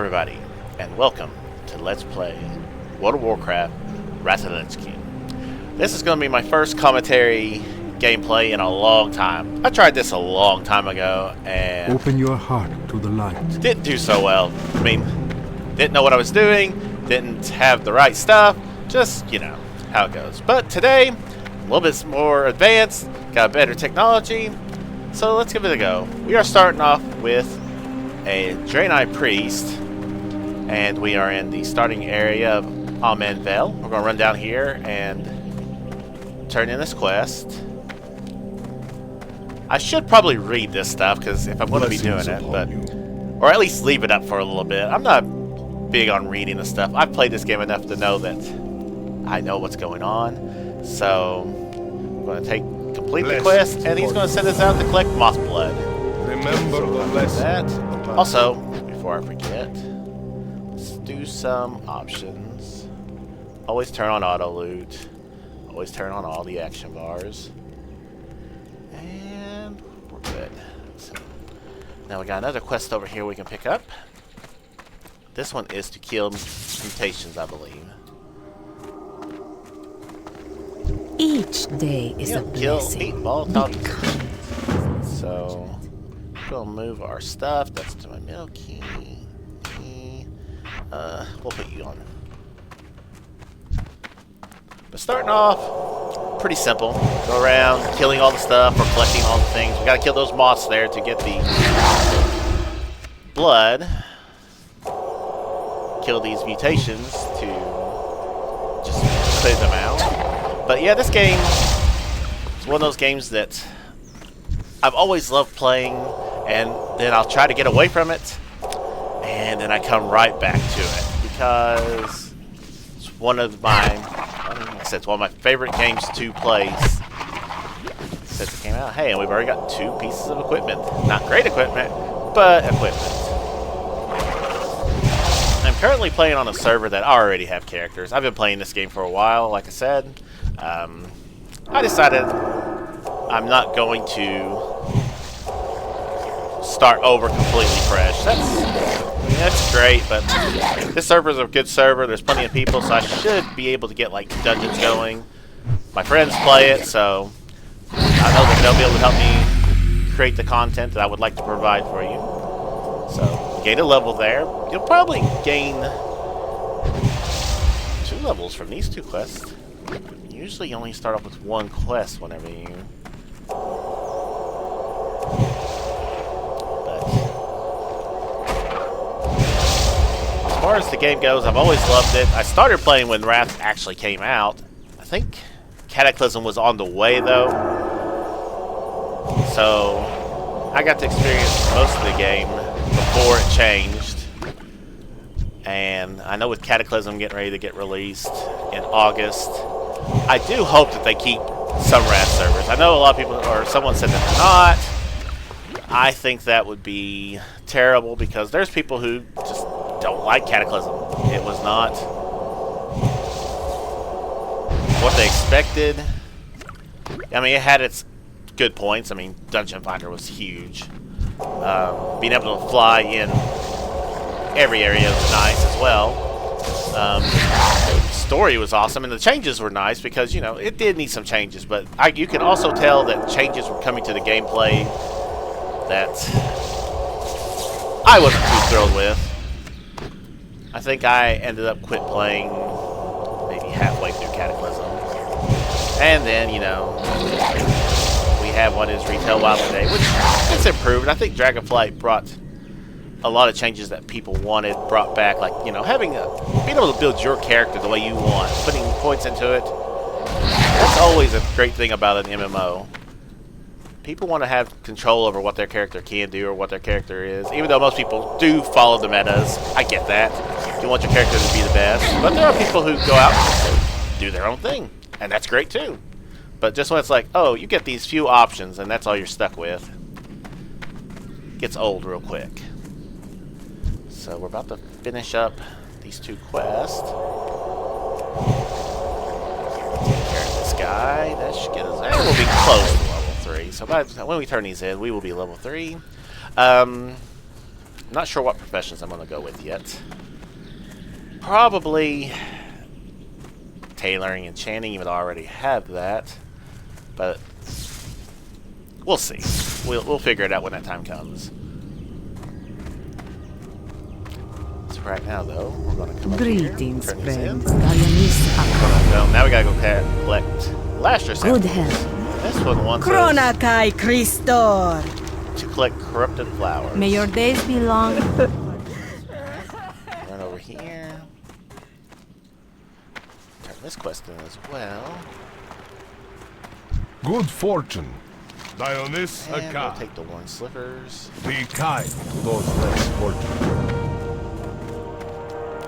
everybody, and welcome to Let's Play World of Warcraft WotLK. This is going to be my first commentary gameplay in a long time. I tried this a long time ago, and open your heart to the light. Didn't do so well. I mean, didn't know what I was doing, didn't have the right stuff, just, you know, how it goes. But today, a little bit more advanced, got better technology, so let's give it a go. We are starting off with a Draenei priest, and we are in the starting area of Amenvale. We're going to run down here and turn in this quest. I should probably read this stuff, because if I'm going to be doing it, but or at least leave it up for a little bit. I'm not big on reading the stuff. I've played this game enough to know that I know what's going on. So I'm going to complete the quest, and he's going to send us out to collect moth blood. Remember the lesson. That. Also, before I forget, let's do some options. Always turn on auto loot. Always turn on all the action bars. And we're good. So, now we got another quest over here we can pick up. This one is to kill mutations, I believe. Each day is a blessing. Kill 8 volatile mutations. So we'll move our stuff. That's to my middle key. We'll put you on. But starting off, pretty simple. Go around killing all the stuff or collecting all the things. We gotta kill those moths there to get the blood. Kill these mutations to just clear them out. But yeah, this game is one of those games that I've always loved playing, and then I'll try to get away from it, and then I come right back to it because it's one of my, like I said, it's one of my favorite games to play since it came out. Hey, and we've already got 2 pieces of equipment. Not great equipment, but equipment. I'm currently playing on a server that I already have characters. I've been playing this game for a while, like I said. I decided I'm not going to start over completely fresh. That's great, but this server is a good server. There's plenty of people, so I should be able to get like dungeons going. My friends play it, so I know that they'll be able to help me create the content that I would like to provide for you. So gain a level there. You'll probably gain 2 levels from these 2 quests. Usually you only start off with 1 quest whenever you... But as far as the game goes, I've always loved it. I started playing when Wrath actually came out. I think Cataclysm was on the way though. So I got to experience most of the game before it changed. And I know with Cataclysm getting ready to get released in August, I do hope that they keep some Wrath servers. I know a lot of people, or someone said that they're not. I think that would be terrible because there's people who just don't like Cataclysm. It was not what they expected. I mean, it had its good points. I mean, Dungeon Finder was huge. Being able to fly in every area was nice as well. Story was awesome, and the changes were nice because, you know, it did need some changes, but you can also tell that changes were coming to the gameplay that I wasn't too thrilled with. I think I ended up quit playing maybe halfway through Cataclysm. And then, you know, we have what is Retail WoW today, which is improved. I think Dragonflight brought a lot of changes that people wanted brought back, like, you know, being able to build your character the way you want, putting points into it. That's always a great thing about an MMO. People want to have control over what their character can do or what their character is, even though most people do follow the metas. I get that. You want your character to be the best, but there are people who go out and do their own thing, and that's great too. But just when it's like, oh, you get these few options and that's all you're stuck with, it gets old real quick. So we're about to finish up these 2 quests. Take care of this guy. That should get us there. We'll be close to level 3. So by the time when we turn these in, we will be level 3. not sure what professions I'm going to go with yet. Probably tailoring and enchanting, even though I already have that. But we'll see. We'll figure it out when that time comes. So right now, though, we're going to come up Greetings, here, turn these in. friends. Now we got to go collect Lasher samples. Good health. This one wants us Kronakai Christor. to collect corrupted flowers. May your days be long. Run over here. Turn this quest in as well. Good fortune. Dionys And we'll Aka. take the worn slippers. Be kind to those less fortunate.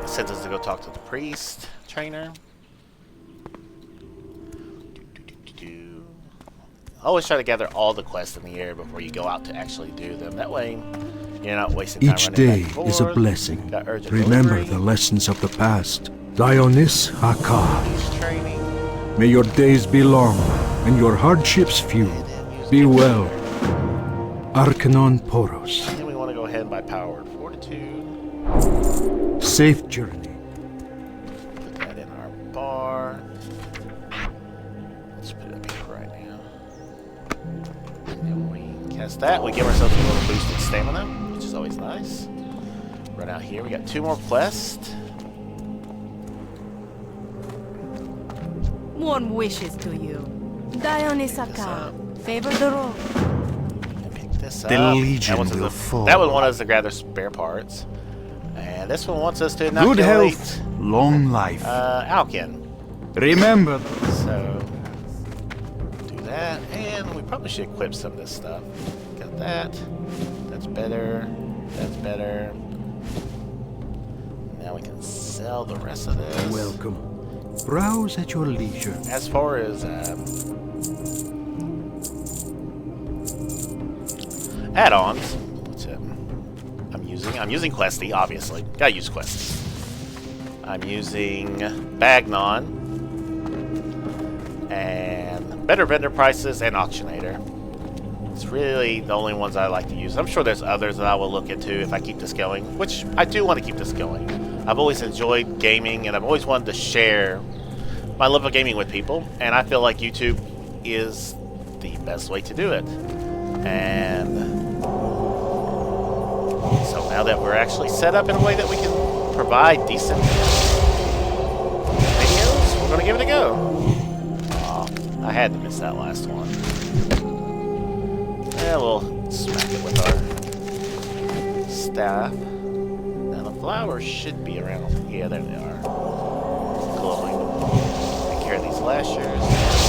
It sends us to go talk to the priest trainer. Always try to gather all the quests in the area before you go out to actually do them. That way, you're not wasting time Each running day back and is a forth. blessing. Got urgent Remember delivery, the lessons of the past. Dionys Aka. priest training. May your days be long and your hardships few. Be well. Arcanon Poros. And we want to go ahead and buy powered fortitude. Safe journey. Put that in our bar. Let's put it up here right now. And then we cast that. We give ourselves a little boost in stamina, which is always nice. Run out here. We got 2 more quests. One wishes to you. Dionysaka, favor the road. And pick this The up. Legion That one's will us- fall. That one wants us to gather spare parts. And this one wants us to Good inoculate health, long life. Alkin. Remember, So, do that. And we probably should equip some of this stuff. Got that. That's better. That's better. Now we can sell the rest of this. Welcome. Browse at your leisure. As far as add-ons, what's it? I'm using Questy, obviously. Gotta use Questy. I'm using Bagnon and better vendor prices and Auctionator. It's really the only ones I like to use. I'm sure there's others that I will look into if I keep this going, which I do want to keep this going. I've always enjoyed gaming, and I've always wanted to share my love of gaming with people, and I feel like YouTube is the best way to do it. And so now that we're actually set up in a way that we can provide decent videos, we're going to give it a go. Aw, I had to miss that last one. Yeah, we'll smack it with our staff. Now the flowers should be around. Yeah, there they are. Glowing. Take care of these lashers.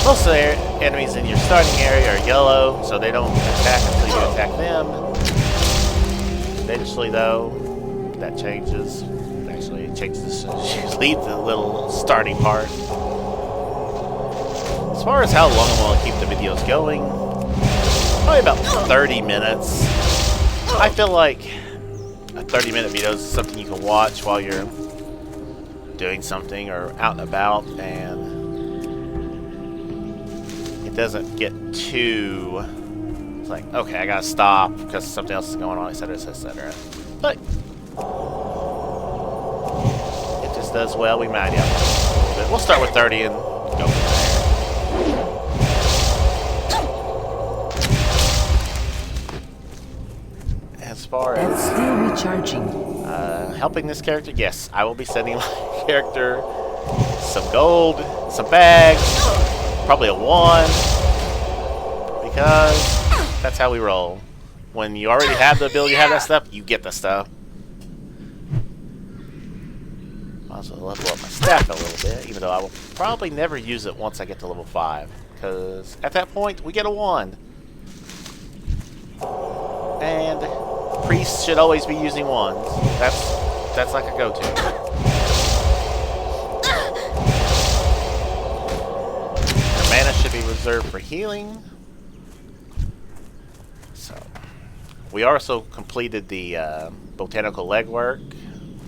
Most of the enemies in your starting area are yellow, so they don't attack until you attack them. Eventually, though, that changes. Actually, it changes as soon as you leave the little starting part. As far as how long I'm going to keep the videos going, probably about 30 minutes. I feel like a 30-minute video is something you can watch while you're doing something or out and about, and it doesn't get too... It's like, okay, I gotta stop because something else is going on, etc., etc. But it just does well. We might, yeah. We'll start with 30 and go from there. As far That's as still recharging. helping this character, yes, I will be sending my character some gold, some bags, probably a wand, because that's how we roll. When you already have the ability to have that stuff, you get the stuff. Might as well level up my staff a little bit, even though I will probably never use it once I get to level 5, because at that point, we get a wand. And priests should always be using wands. That's like a go-to. Your mana should be reserved for healing. So, we also completed the botanical legwork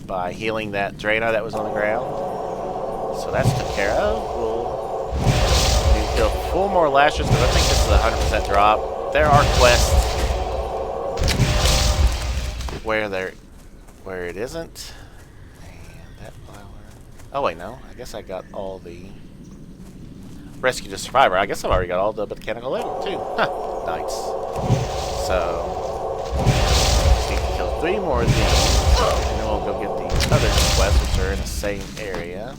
by healing that Draenei that was on the ground. So that's taken care of. We'll do 4 more lashers because I think this is a 100% drop. There are quests where it isn't. And that flower. Oh wait, no. I guess I got all the rescue the survivor. I guess I've already got all the mechanical labor too. Huh. Nice. So just need to kill 3 more of these, and then we'll go get the other quests, which are in the same area.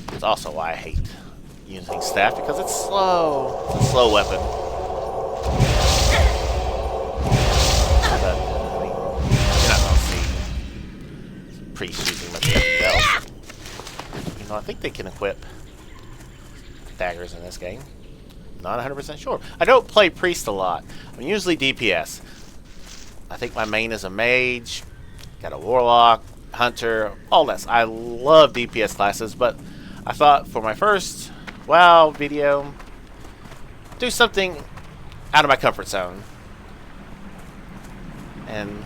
That's also why I hate using staff, because it's slow. It's a slow weapon. But, I mean, you're not going to see priests using much else. You know, I think they can equip daggers in this game. Not 100% sure. I don't play priest a lot. I'm usually DPS. I think my main is a mage. Got a warlock, hunter, all that. I love DPS classes, but I thought for my first WoW video, do something out of my comfort zone. And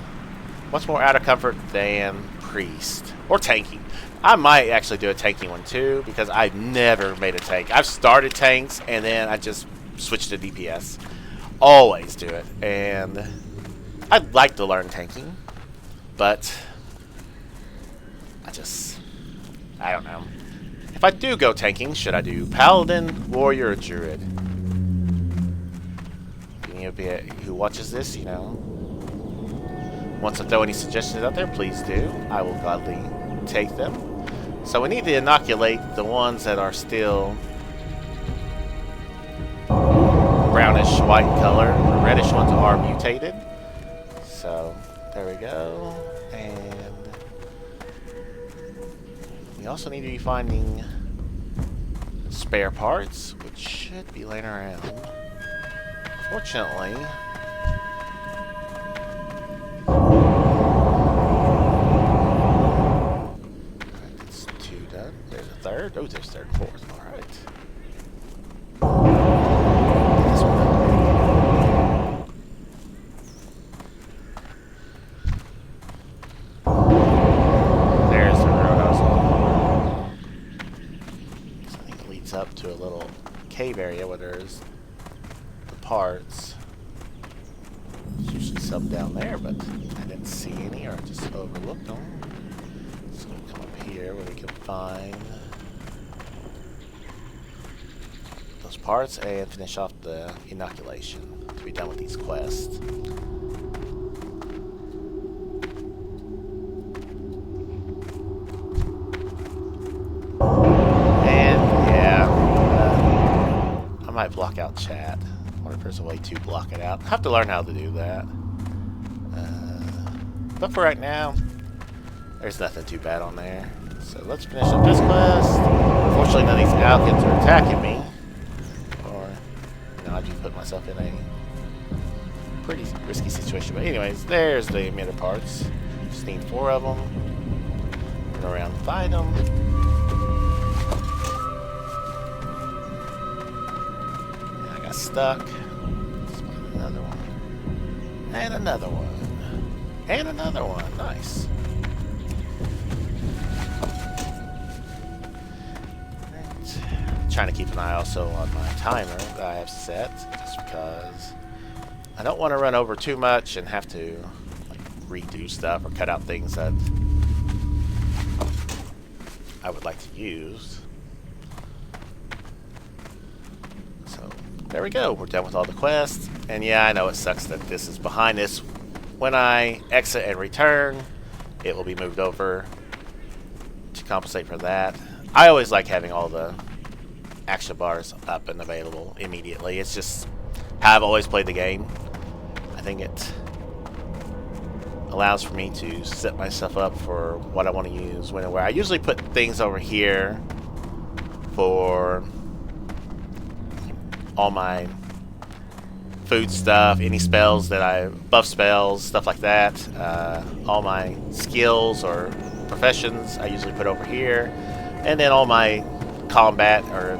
what's more out of comfort than priest or tanking? I might actually do a tanking one too, because I've never made a tank. I've started tanks and then I just switched to DPS. Always do it. And I'd like to learn tanking, but I don't know. If I do go tanking, should I do paladin, warrior, or druid? Any of you who watches this, you know, wants to throw any suggestions out there, please do. I will gladly take them. So we need to inoculate the ones that are still brownish white color. The reddish ones are mutated. So there we go. And we also need to be finding spare parts, which should be laying around. Fortunately, that's 2 done. There's a 3rd. Oh, there's 3rd and 4th. All right. This one. There's the road I was looking for. So I think it leads up to a little cave area where there's the parts. There's usually some down there, but I didn't see any, or I just overlooked them. So we'll come up here where we can find those parts and finish off the inoculation to be done with these quests. I might block out chat. I wonder if there's a way to block it out. I have to learn how to do that. But for right now, there's nothing too bad on there. So let's finish up this quest. Unfortunately, none of these Alkins are attacking me. Or, you know, I just put myself in a pretty risky situation. But anyways, there's the emitter parts. Just need 4 of them. Go around and find them. Stuck. Another one. And another one. And another one. Nice. Right. Trying to keep an eye also on my timer that I have set, just because I don't want to run over too much and have to like redo stuff or cut out things that I would like to use. There we go. We're done with all the quests. And yeah, I know it sucks that this is behind us. When I exit and return, it will be moved over to compensate for that. I always like having all the action bars up and available immediately. It's just how I've always played the game. I think it allows for me to set myself up for what I want to use when and where. I usually put things over here for all my food stuff, any spells that I buff spells, stuff like that. All my skills or professions I usually put over here, and then all my combat or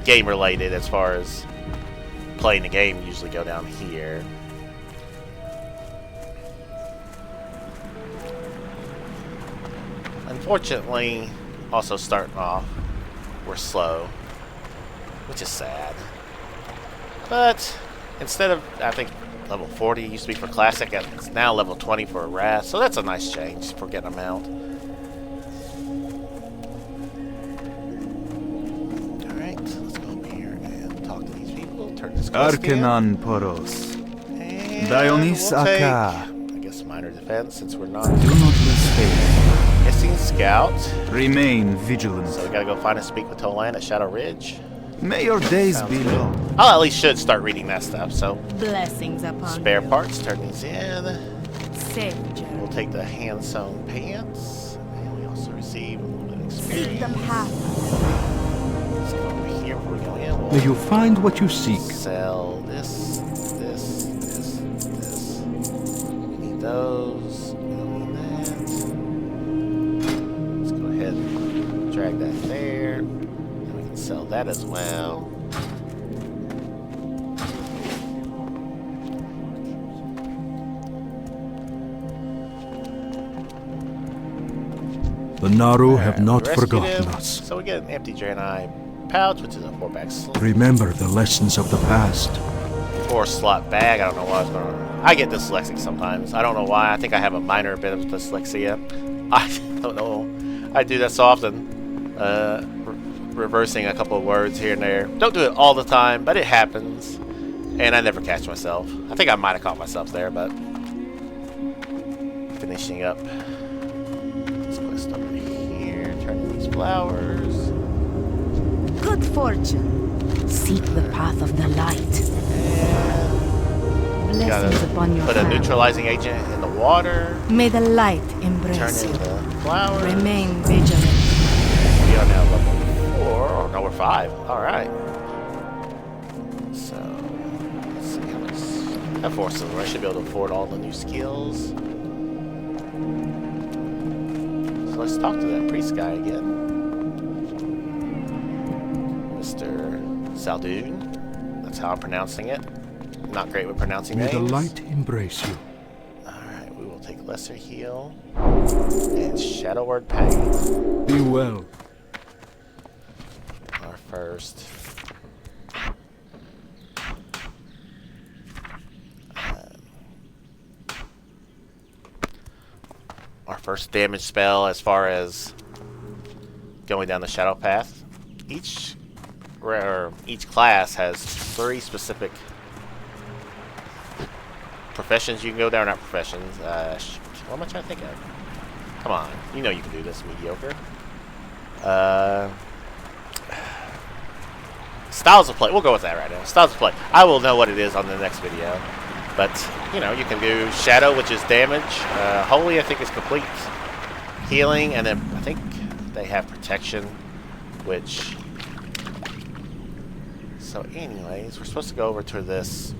game related as far as playing the game usually go down here. Unfortunately, also starting off, we're slow, which is sad. But instead of, I think, level 40 used to be for Classic, it's now level 20 for Wrath, so that's a nice change for getting them out. Alright, let's go over here and talk to these people, turn this quest in. Arcanon Poros. And Dionys we'll take, Aka. I guess, minor defense since we're not Do not lose faith. missing scout. Remain vigilant. So we gotta go find and speak with Toland at Shadow Ridge. May your days Sounds be good. long. I at least should start reading that stuff, so Blessings upon spare you. parts, turn these in. Safe We'll journey. take the hand-sewn pants, and we also receive a little bit of Seek experience. the path. Let's go over here before we go in. May We'll you find what you seek. sell this. We need those. We don't need that. Let's go ahead and drag that there. And we can sell that as well. The Naru Alright, have not we rescued forgotten him. us. So we get an empty Draenei pouch, which is a 4-pack slot. Remember the lessons of the past. 4-slot bag. I don't know why I was going on. I get dyslexic sometimes. I don't know why. I think I have a minor bit of dyslexia. I don't know. I do that so often. Reversing a couple of words here and there. Don't do it all the time, but it happens. And I never catch myself. I think I might have caught myself there, but finishing up. Let's quest over here. Turning these flowers. Good fortune. Seek the path of the light. And Blessings gotta upon your put a family. neutralizing agent in the water. May the light Turn embrace you. into flowers. Remain vigilant. We are now level 4. Oh, no, we're 5. Alright. So, let's see how much. I have 4 silver. I should be able to afford all the new skills. So let's talk to that priest guy again. Mr. Saldoon. That's how I'm pronouncing it. Not great with pronouncing May names. the light embrace you. Alright, we will take Lesser Heal and Shadow Word Pain. Be well. Our first. Our first damage spell as far as going down the shadow path. Each class has 3 specific professions you can go down. Not professions. What am I trying to think of? Come on, you know you can do this, mediocre. Styles of play. We'll go with that right now. Styles of play. I will know what it is on the next video. But, you know, you can do Shadow, which is damage. Holy, I think, is complete healing. And then I think they have Protection, which... So, anyways, we're supposed to go over to this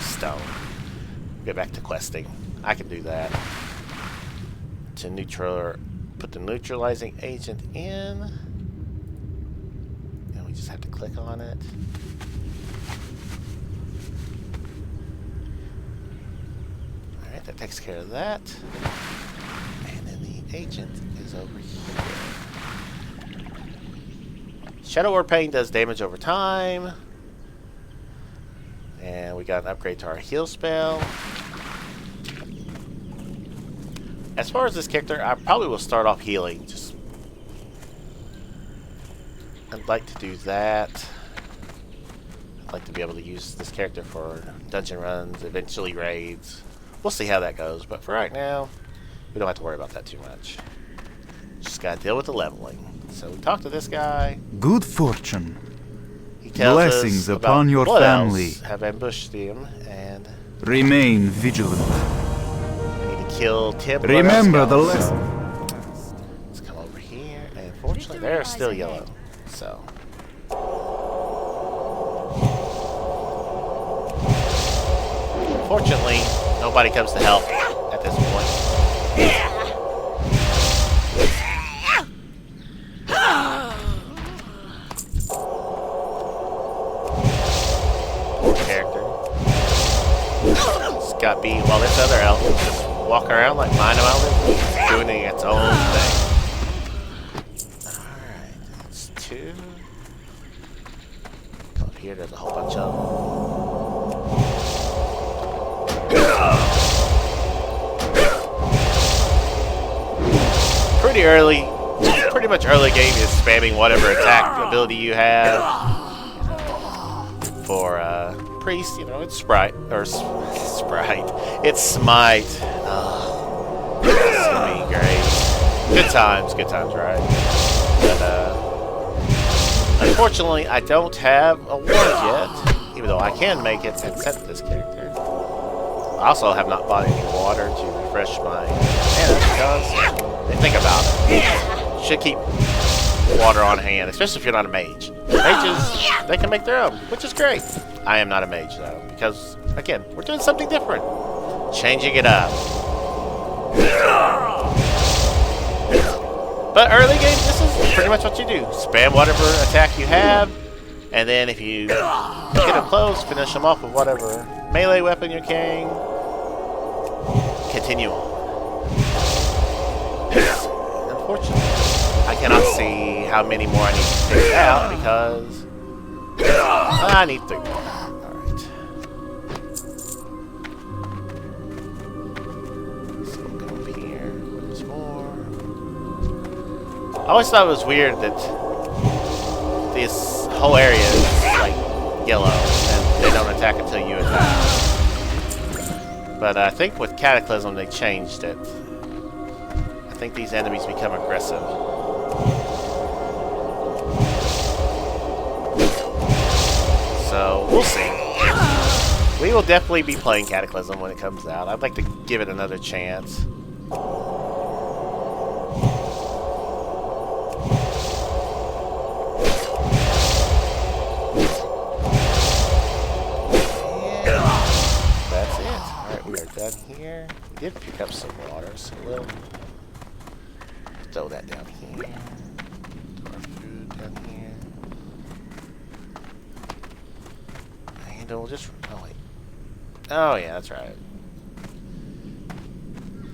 stone. Get back to questing. I can do that. To put the neutralizing agent in. And we just have to click on it. Alright, that takes care of that. And then the agent is over here. Shadow Word Pain does damage over time. And we got an upgrade to our heal spell. As far as this character, I probably will start off healing. I'd like to do that. I'd like to be able to use this character for dungeon runs, eventually raids. We'll see how that goes, but for right now, we don't have to worry about that too much. Just gotta deal with the leveling. So we talked to this guy. Good fortune. He tells Blessings us upon about your blood family. elves have ambushed him, and Remain vigilant. we need to kill 10 blood Remember elf the scouts. lesson. Let's come over here, and fortunately they're still yellow. So fortunately, nobody comes to help at this point. happy while this other elf is just walking around like mind about it, doing its own thing. Alright, that's 2. Up here, there's a whole bunch of them. Pretty early, pretty much early game is spamming whatever attack ability you have. For priest, you know, it's sprite or sprite. It's smite. This would be great. Good times, right? But unfortunately, I don't have a ward yet, even though I can make it and set this character. I also have not bought any water to refresh my mana because think about it. You should keep water on hand, especially if you're not a mage. Mages, they can make their own, which is great. I am not a mage though, because again, we're doing something different. Changing it up. But early game, this is pretty much what you do. Spam whatever attack you have, and then if you get them close, finish them off with whatever melee weapon you're carrying. Continue on. Unfortunately, I cannot see how many more I need to take out because I need 3 more. Alright. So we'll go over here. There's more. I always thought it was weird that this whole area is like yellow and they don't attack until you attack. But I think with Cataclysm they changed it. I think these enemies become aggressive. So, we'll see. We will definitely be playing Cataclysm when it comes out. I'd like to give it another chance. That's it. Alright, we are done here. We did pick up some water, so we'll throw that down here. Throw our food down here. And we'll just... oh, wait. Oh, yeah, that's right.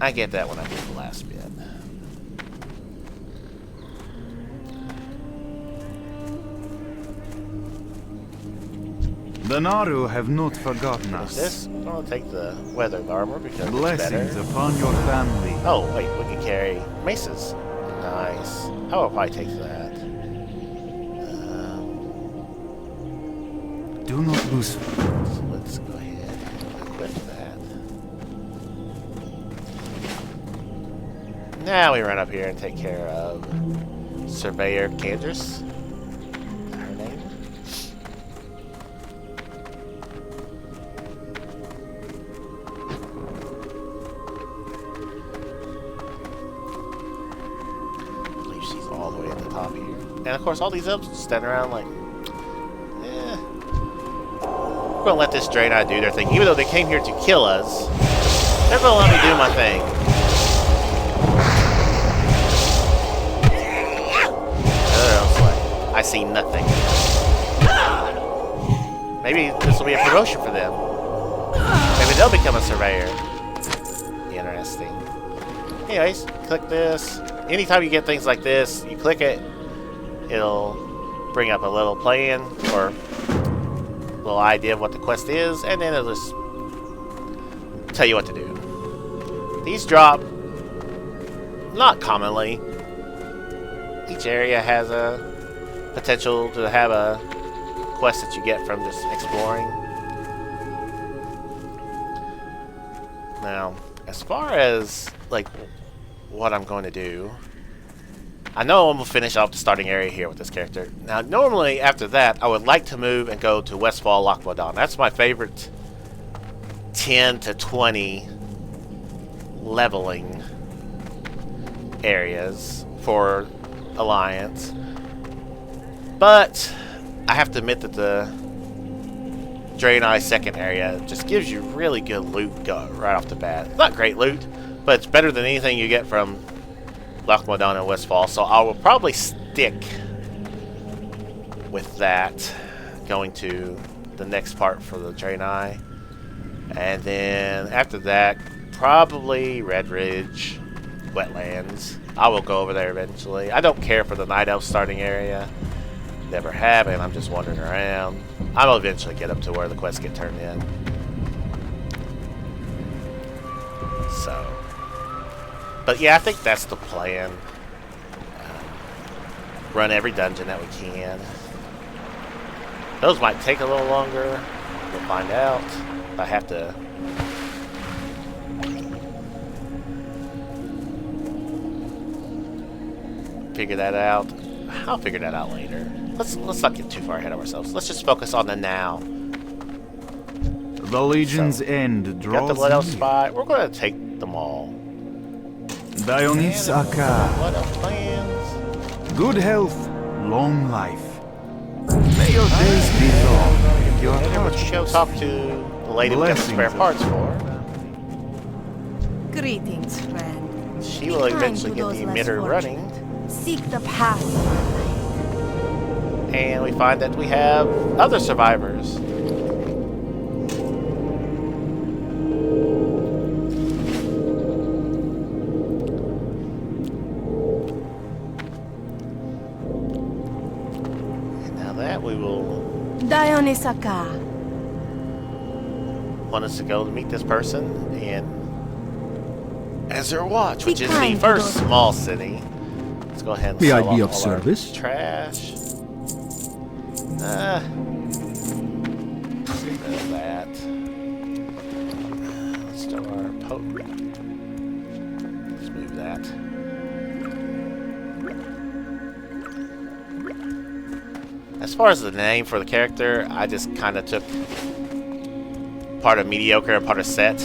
I get that when I do the last bit. The Naru have not forgotten What's us. this? I'll take the weathered armor because Blessings it's better. upon your family. Oh, wait, we can carry maces. Nice. I will probably take that. Do not lose. So let's go ahead and equip that. Now we run up here and take care of Surveyor Candace. Her name. I believe she's all the way at the top here. And of course all these elves stand around like, eh. We're gonna let this Draenei do their thing. Even though they came here to kill us, they're gonna let me do my thing. I see nothing. Maybe this will be a promotion for them. Maybe they'll become a surveyor. Interesting. Anyways, click this. Anytime you get things like this, you click it, it'll bring up a little plan or little idea of what the quest is, and then it'll just tell you what to do. These drop not commonly. Each area has a potential to have a quest that you get from just exploring. Now, as far as like what I'm going to do, I know I'm going to finish off the starting area here with this character. Now, normally after that, I would like to move and go to Westfall Lochmodan. That's my favorite 10 to 20 leveling areas for Alliance. But I have to admit that the Draenei second area just gives you really good loot right off the bat. Not great loot, but it's better than anything you get from Lochmodan and Westfall. So I will probably stick with that going to the next part for the Draenei. And then after that, probably Red Ridge, Wetlands. I will go over there eventually. I don't care for the Night Elf starting area. Never have, and I'm just wandering around. I'll eventually get up to where the quests get turned in. So, but yeah, I think that's the plan. Run every dungeon that we can. Those might take a little longer. We'll find out. I have to figure that out. I'll figure that out later. Let's not get too far ahead of ourselves. Let's just focus on the now. The Legion's end draws Got the Blood Elf near. spot. We're going to take them all. Dionys Aka. Blood Elf plans. Good health, long life. May your days be long. And your And heart let's go talk to the lady we got the spare Blessings. parts for. Greetings, friend. She Be will kind eventually to get those the less emitter running. fortunate. Seek the path of the light. And we find that we have other survivors. And now that we will Dionys Aka. want us to go to meet this person in Azeroth, which Be is the kind to first those- small city. Let's go ahead and May I sell be off of all our service? trash. Get rid of that. Let's do our poke. Let's move that. As far as the name for the character, I just kind of took part of mediocre and part of set.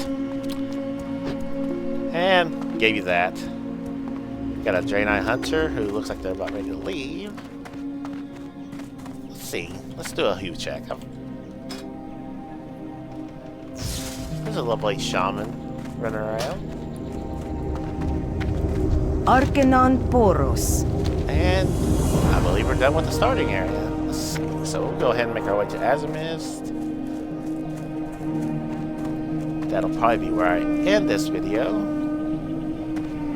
And gave you that. Got a Draenei Hunter who looks like they're about ready to leave. Let's see. Let's do a hue check. There's a lovely shaman running around. Arcanon Poros. And I believe we're done with the starting area. Let's see. So we'll go ahead and make our way to Azimist. That'll probably be where I end this video.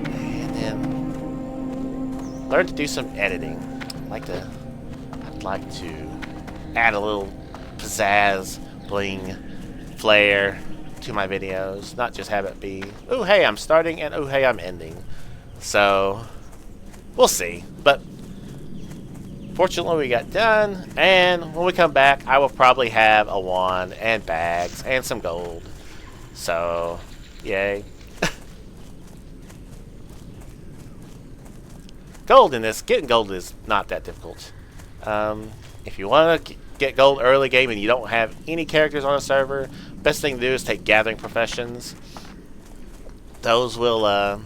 And then learn to do some editing. I'd like to add a little pizzazz, bling, flair to my videos. Not just have it be, oh hey, I'm starting, and oh hey, I'm ending. So we'll see. But fortunately we got done, and when we come back I will probably have a wand and bags and some gold. So yay. Gold in this, getting gold is not that difficult. If you want to get gold early game and you don't have any characters on a server, best thing to do is take gathering professions. Those will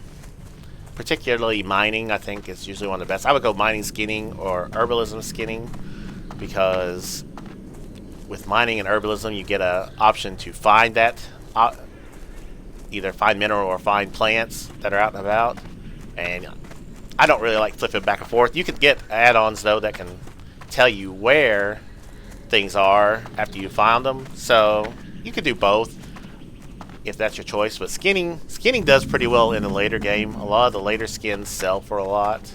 particularly mining, I think, is usually one of the best. I would go mining skinning or herbalism skinning, because with mining and herbalism you get an option to find that, either find mineral or find plants that are out and about. And I don't really like flipping back and forth. You could get add-ons though that can tell you where things are after you found them, so you could do both if that's your choice. But skinning does pretty well in the later game. A lot of the later skins sell for a lot.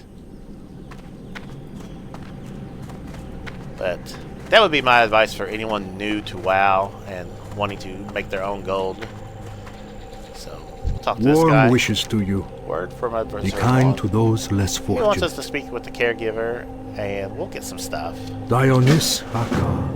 But that would be my advice for anyone new to WoW and wanting to make their own gold. So, talk to this guy. Warm wishes to you. Word from a Be kind to those less He wants us fortunate. to speak with the caregiver, and we'll get some stuff. Dionys Aka.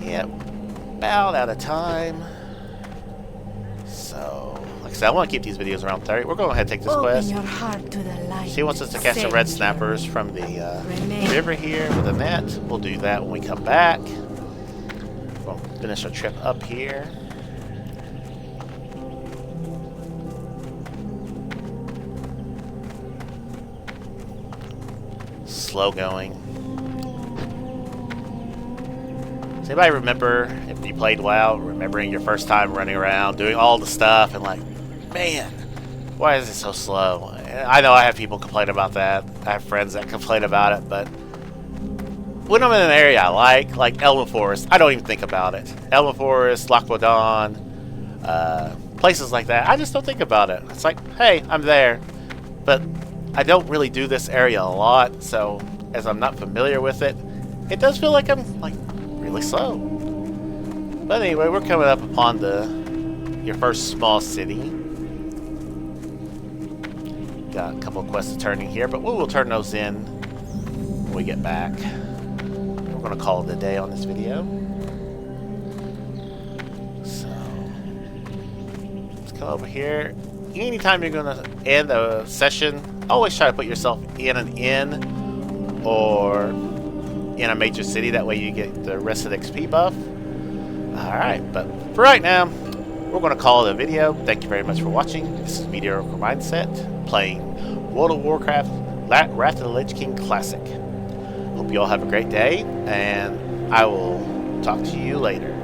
Yep, about out of time. So, like I said, I want to keep these videos around 30. We're going to go ahead and take this Open quest. your heart to the light. She wants us to catch some red snappers from the Draenei. river here with a net. We'll do that when we come back. We'll finish our trip up here. Slow going. Does anybody remember, if you played WoW, remembering your first time running around, doing all the stuff, and like, man, why is it so slow? I know I have people complain about that. I have friends that complain about it, but when I'm in an area I like Elven Forest, I don't even think about it. Elven Forest, Lochwodan, places like that, I just don't think about it. It's like, hey, I'm there. But I don't really do this area a lot, so as I'm not familiar with it, it does feel like I'm like really slow. But anyway, we're coming up upon your first small city. Got a couple of quests turning here, but we will turn those in when we get back. We're going to call it a day on this video. So, let's come over here. Anytime you're going to end a session, always try to put yourself in an inn or in a major city. That way you get the rest of the XP buff. Alright, but for right now, we're going to call it a video. Thank you very much for watching. This is Mediocre Mindset, playing World of Warcraft Wrath of the Lich King Classic. Hope you all have a great day, and I will talk to you later.